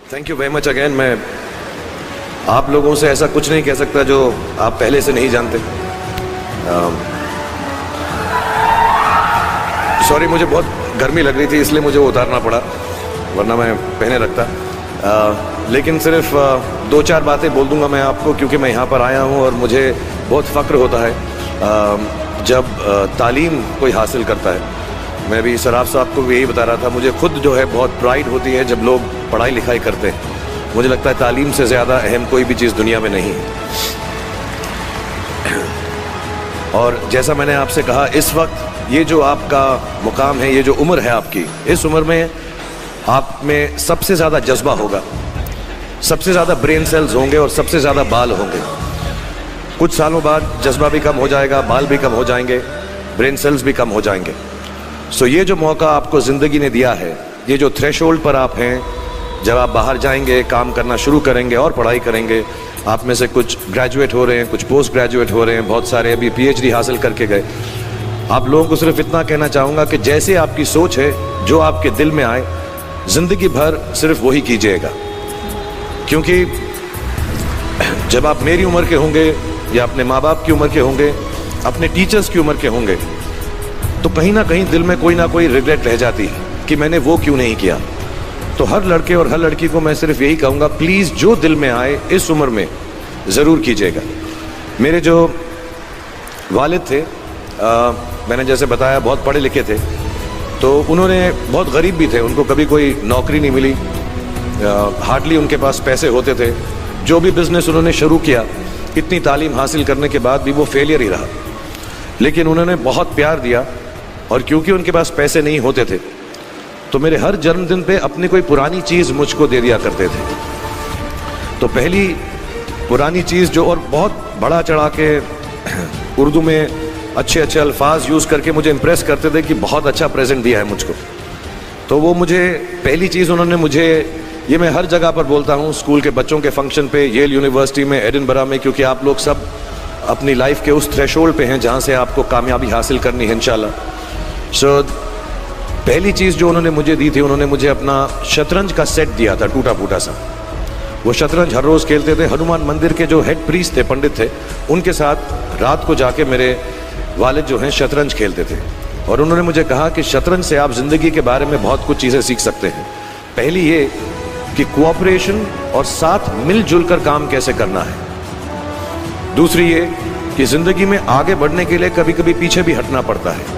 Thank you very much again. मैं आप लोगों से ऐसा कुछ नहीं कह सकता जो आप पहले से नहीं जानते। सॉरी, मुझे बहुत गर्मी लग रही थी इसलिए मुझे वो उतारना पड़ा, वरना मैं पहने रखता। लेकिन सिर्फ दो चार बातें बोल दूंगा मैं आपको, क्योंकि मैं यहाँ पर आया हूँ और मुझे बहुत फ़ख्र होता है जब तालीम कोई हासिल करता है। मैं भी सराफ साहब को भी यही बता रहा था, मुझे खुद जो है बहुत प्राइड होती है जब लोग पढ़ाई लिखाई करते हैं। मुझे लगता है तालीम से ज़्यादा अहम कोई भी चीज़ दुनिया में नहीं है। और जैसा मैंने आपसे कहा, इस वक्त ये जो आपका मुकाम है, ये जो उम्र है आपकी, इस उम्र में आप में सबसे ज़्यादा जज्बा होगा, सबसे ज़्यादा ब्रेन सेल्स होंगे और सबसे ज़्यादा बाल होंगे। कुछ सालों बाद जज्बा भी कम हो जाएगा, बाल भी कम हो जाएंगे, ब्रेन सेल्स भी कम हो जाएंगे। सो ये जो मौका आपको ज़िंदगी ने दिया है, ये जो थ्रेशोल्ड पर आप हैं, जब आप बाहर जाएंगे, काम करना शुरू करेंगे और पढ़ाई करेंगे, आप में से कुछ ग्रेजुएट हो रहे हैं, कुछ पोस्ट ग्रेजुएट हो रहे हैं, बहुत सारे अभी पीएचडी हासिल करके गए। आप लोगों को सिर्फ इतना कहना चाहूँगा कि जैसे आपकी सोच है, जो आपके दिल में आए, ज़िंदगी भर सिर्फ वही कीजिएगा। क्योंकि जब आप मेरी उम्र के होंगे या अपने माँ बाप की उम्र के होंगे, अपने टीचर्स की उम्र के होंगे, तो कहीं ना कहीं दिल में कोई ना कोई रिग्रेट रह जाती है कि मैंने वो क्यों नहीं किया। तो हर लड़के और हर लड़की को मैं सिर्फ यही कहूँगा, प्लीज़ जो दिल में आए इस उम्र में ज़रूर कीजिएगा। मेरे जो वालिद थे, मैंने जैसे बताया, बहुत पढ़े लिखे थे, तो उन्होंने बहुत गरीब भी थे, उनको कभी कोई नौकरी नहीं मिली, हार्डली उनके पास पैसे होते थे। जो भी बिज़नेस उन्होंने शुरू किया, इतनी तालीम हासिल करने के बाद भी वो फेलियर ही रहा। लेकिन उन्होंने बहुत प्यार दिया, और क्योंकि उनके पास पैसे नहीं होते थे, तो मेरे हर जन्मदिन पे अपनी कोई पुरानी चीज़ मुझको दे दिया करते थे। तो पहली पुरानी चीज़ जो, और बहुत बड़ा चढ़ा के उर्दू में अच्छे अच्छे अल्फाज यूज़ करके मुझे इम्प्रेस करते थे कि बहुत अच्छा प्रेजेंट दिया है मुझको। तो वो मुझे पहली चीज़ उन्होंने मुझे, ये मैं हर जगह पर बोलता हूँ, स्कूल के बच्चों के फंक्शन पे, येल यूनिवर्सिटी में, एडिनबरा में, क्योंकि आप लोग सब अपनी लाइफ के उस थ्रेशोल्ड पे हैं जहाँ से आपको कामयाबी हासिल करनी है इंशाल्लाह। सो पहली चीज़ जो उन्होंने मुझे दी थी, उन्होंने मुझे अपना शतरंज का सेट दिया था, टूटा फूटा सा। वो शतरंज हर रोज़ खेलते थे। हनुमान मंदिर के जो हेड प्रीस्ट थे, पंडित थे, उनके साथ रात को जाके मेरे वालिद जो हैं शतरंज खेलते थे। और उन्होंने मुझे कहा कि शतरंज से आप ज़िंदगी के बारे में बहुत कुछ चीज़ें सीख सकते हैं। पहली ये कि कोऑपरेशन और साथ मिलजुल कर काम कैसे करना है। दूसरी ये कि ज़िंदगी में आगे बढ़ने के लिए कभी कभी पीछे भी हटना पड़ता है।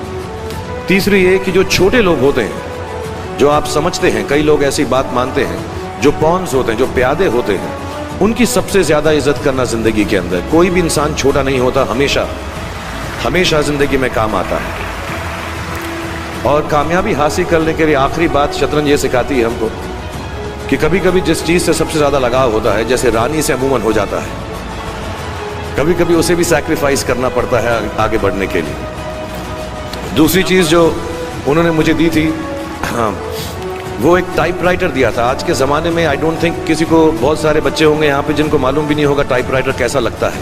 तीसरी ये कि जो छोटे लोग होते हैं, जो आप समझते हैं, कई लोग ऐसी बात मानते हैं, जो पॉन्स होते हैं, जो प्यादे होते हैं, उनकी सबसे ज़्यादा इज्जत करना ज़िंदगी के अंदर। कोई भी इंसान छोटा नहीं होता, हमेशा हमेशा ज़िंदगी में काम आता है। और कामयाबी हासिल करने के लिए आखिरी बात शतरंज ये सिखाती है हमको कि कभी कभी जिस चीज़ से सबसे ज़्यादा लगाव होता है, जैसे रानी से अमूमन हो जाता है, कभी कभी उसे भी सैक्रिफाइस करना पड़ता है आगे बढ़ने के लिए। दूसरी चीज़ जो उन्होंने मुझे दी थी, वो एक टाइपराइटर दिया था। आज के ज़माने में आई डोंट थिंक किसी को, बहुत सारे बच्चे होंगे यहाँ पे जिनको मालूम भी नहीं होगा टाइपराइटर कैसा लगता है।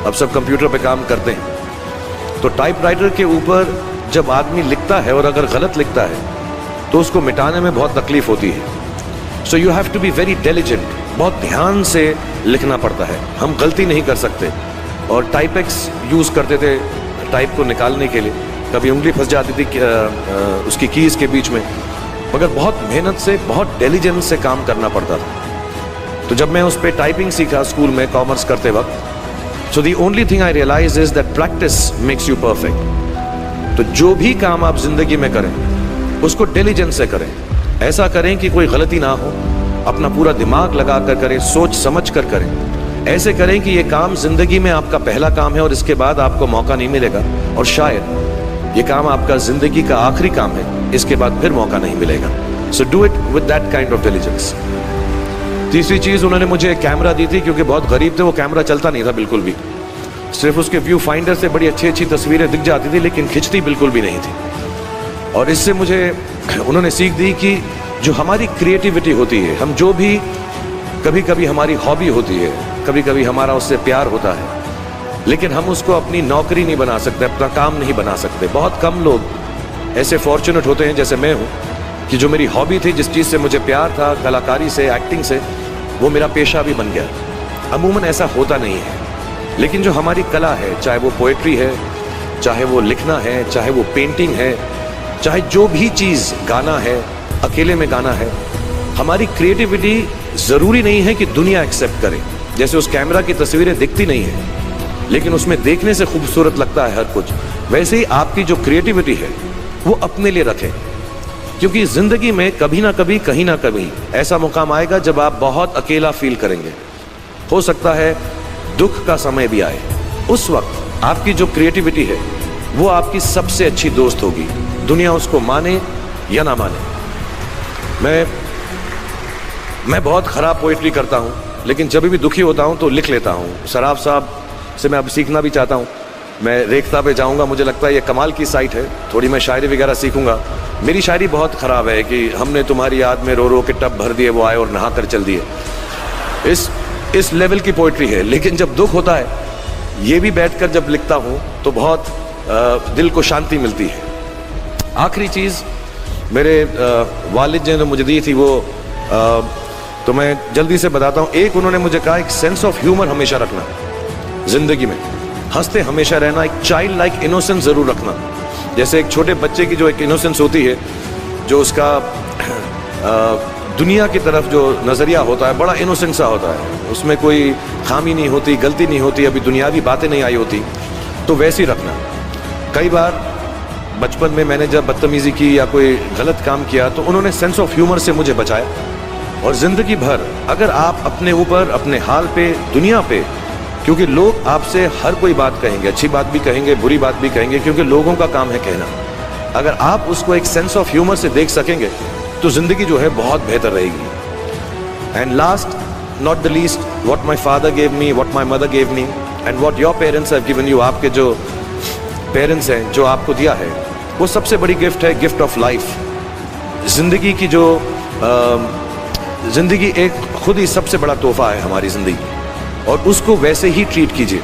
अब सब कंप्यूटर पे काम करते हैं। तो टाइपराइटर के ऊपर जब आदमी लिखता है और अगर गलत लिखता है तो उसको मिटाने में बहुत तकलीफ होती है। So you have to be very diligent, बहुत ध्यान से लिखना पड़ता है। हम गलती नहीं कर सकते। और टाइपेक्स यूज़ करते थे टाइप को निकालने के लिए, कभी उंगली फंस जाती थी उसकी कीज़ के बीच में, मगर बहुत मेहनत से, बहुत डिलिजेंस से काम करना पड़ता था। तो जब मैं उस पर टाइपिंग सीखा स्कूल में कॉमर्स करते वक्त, so the only thing I realize is that practice makes you perfect. तो जो भी काम आप जिंदगी में करें, उसको डिलिजेंस से करें। ऐसा करें कि कोई गलती ना हो, अपना पूरा दिमाग लगा कर करें, सोच समझ कर करें। ऐसे करें कि ये काम जिंदगी में आपका पहला काम है और इसके बाद आपको मौका नहीं मिलेगा, और शायद ये काम आपका जिंदगी का आखिरी काम है, इसके बाद फिर मौका नहीं मिलेगा। So do it with that kind of diligence. तीसरी चीज़ उन्होंने मुझे कैमरा दी थी, क्योंकि बहुत गरीब थे, वो कैमरा चलता नहीं था बिल्कुल भी। सिर्फ उसके व्यू फाइंडर से बड़ी अच्छी अच्छी तस्वीरें दिख जाती थी, लेकिन खिंचती बिल्कुल भी नहीं थी। और इससे मुझे उन्होंने सीख दी कि जो हमारी क्रिएटिविटी होती है, हम जो भी, कभी कभी हमारी हॉबी होती है, कभी कभी हमारा उससे प्यार होता है, लेकिन हम उसको अपनी नौकरी नहीं बना सकते, अपना काम नहीं बना सकते। बहुत कम लोग ऐसे फॉर्चुनेट होते हैं जैसे मैं हूँ कि जो मेरी हॉबी थी, जिस चीज़ से मुझे प्यार था, कलाकारी से, एक्टिंग से, वो मेरा पेशा भी बन गया। अमूमन ऐसा होता नहीं है, लेकिन जो हमारी कला है, चाहे वो पोएट्री है, चाहे वो लिखना है, चाहे वो पेंटिंग है, चाहे जो भी चीज़, गाना है, अकेले में गाना है, हमारी क्रिएटिविटी ज़रूरी नहीं है कि दुनिया एक्सेप्ट करे। जैसे उस कैमरा की तस्वीरें दिखती नहीं है, लेकिन उसमें देखने से खूबसूरत लगता है हर कुछ, वैसे ही आपकी जो क्रिएटिविटी है वो अपने लिए रखें, क्योंकि ज़िंदगी में कभी ना कभी, कहीं ना कभी ऐसा मुकाम आएगा जब आप बहुत अकेला फील करेंगे। हो सकता है दुख का समय भी आए, उस वक्त आपकी जो क्रिएटिविटी है वो आपकी सबसे अच्छी दोस्त होगी, दुनिया उसको माने या ना माने। मैं बहुत ख़राब पोइट्री करता हूँ, लेकिन जब भी दुखी होता हूँ तो लिख लेता हूँ। सराफ साहब से मैं अब सीखना भी चाहता हूँ। मैं रेख्ता पे जाऊँगा, मुझे लगता है ये कमाल की साइट है, थोड़ी मैं शायरी वगैरह सीखूँगा। मेरी शायरी बहुत ख़राब है कि हमने तुम्हारी याद में रो रो के टब भर दिए, वो आए और नहा कर चल दिए। इस लेवल की पोइट्री है। लेकिन जब दुख होता है, ये भी बैठकर जब लिखता हूँ तो बहुत दिल को शांति मिलती है। आखिरी चीज़ मेरे वालिद जी ने मुझे दी थी, वो तो मैं जल्दी से बताता हूँ। एक, उन्होंने मुझे कहा एक सेंस ऑफ ह्यूमर हमेशा रखना ज़िंदगी में, हंसते हमेशा रहना, एक चाइल्ड लाइक इनोसेंस ज़रूर रखना। जैसे एक छोटे बच्चे की जो एक इनोसेंस होती है, जो उसका दुनिया की तरफ जो नज़रिया होता है बड़ा इनोसेंट सा होता है, उसमें कोई खामी नहीं होती, गलती नहीं होती, अभी दुनियावी बातें नहीं आई होती, तो वैसे ही रखना। कई बार बचपन में मैंने जब बदतमीज़ी की या कोई गलत काम किया तो उन्होंने सेंस ऑफ ह्यूमर से मुझे बचाया। और ज़िंदगी भर अगर आप अपने ऊपर, अपने हाल पे, दुनिया पे, क्योंकि लोग आपसे हर कोई बात कहेंगे, अच्छी बात भी कहेंगे, बुरी बात भी कहेंगे, क्योंकि लोगों का काम है कहना। अगर आप उसको एक सेंस ऑफ ह्यूमर से देख सकेंगे तो ज़िंदगी जो है बहुत बेहतर रहेगी। And last not the least, what my father gave me, what my mother gave me and what your parents have given you, आपके जो पेरेंट्स हैं, जो आपको दिया है, वो सबसे बड़ी गिफ्ट है, गिफ्ट ऑफ लाइफ। ज़िंदगी की जो ज़िंदगी एक खुद ही सबसे बड़ा तोहफा है हमारी ज़िंदगी, और उसको वैसे ही ट्रीट कीजिए।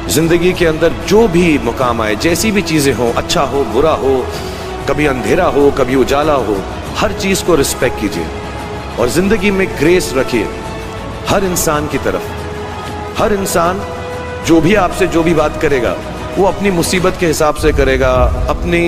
ज़िंदगी के अंदर जो भी मुकाम आए, जैसी भी चीज़ें हों, अच्छा हो, बुरा हो, कभी अंधेरा हो, कभी उजाला हो, हर चीज़ को रिस्पेक्ट कीजिए और ज़िंदगी में ग्रेस रखिए हर इंसान की तरफ। हर इंसान जो भी आपसे जो भी बात करेगा, वो अपनी मुसीबत के हिसाब से करेगा, अपनी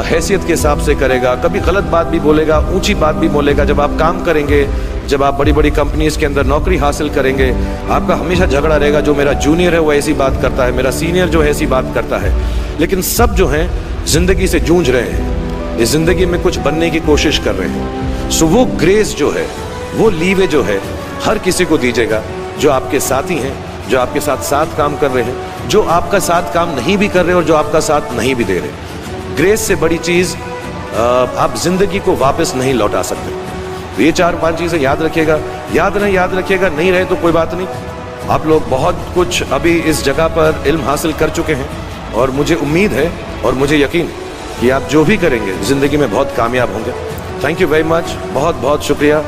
हैसियत के हिसाब से करेगा। कभी गलत बात भी बोलेगा, ऊंची बात भी बोलेगा। जब आप काम करेंगे, जब आप बड़ी बड़ी कंपनीज के अंदर नौकरी हासिल करेंगे, आपका हमेशा झगड़ा रहेगा, जो मेरा जूनियर है वो ऐसी बात करता है, मेरा सीनियर जो है ऐसी बात करता है। लेकिन सब जो हैं ज़िंदगी से जूझ रहे हैं, इस ज़िंदगी में कुछ बनने की कोशिश कर रहे हैं। सो वो ग्रेस जो है, वो लीवे जो है, हर किसी को दीजिएगा, जो आपके साथी हैं, जो आपके साथ साथ काम कर रहे हैं, जो आपका साथ काम नहीं भी कर रहे और जो आपका साथ नहीं भी दे रहे। ग्रेस से बड़ी चीज़ आप ज़िंदगी को वापस नहीं लौटा सकते। ये 4-5 चीज़ें याद रखिएगा। याद रखिएगा, नहीं रहे तो कोई बात नहीं। आप लोग बहुत कुछ अभी इस जगह पर इल्म हासिल कर चुके हैं, और मुझे उम्मीद है और मुझे यकीन कि आप जो भी करेंगे ज़िंदगी में बहुत कामयाब होंगे। थैंक यू वेरी मच, बहुत बहुत शुक्रिया।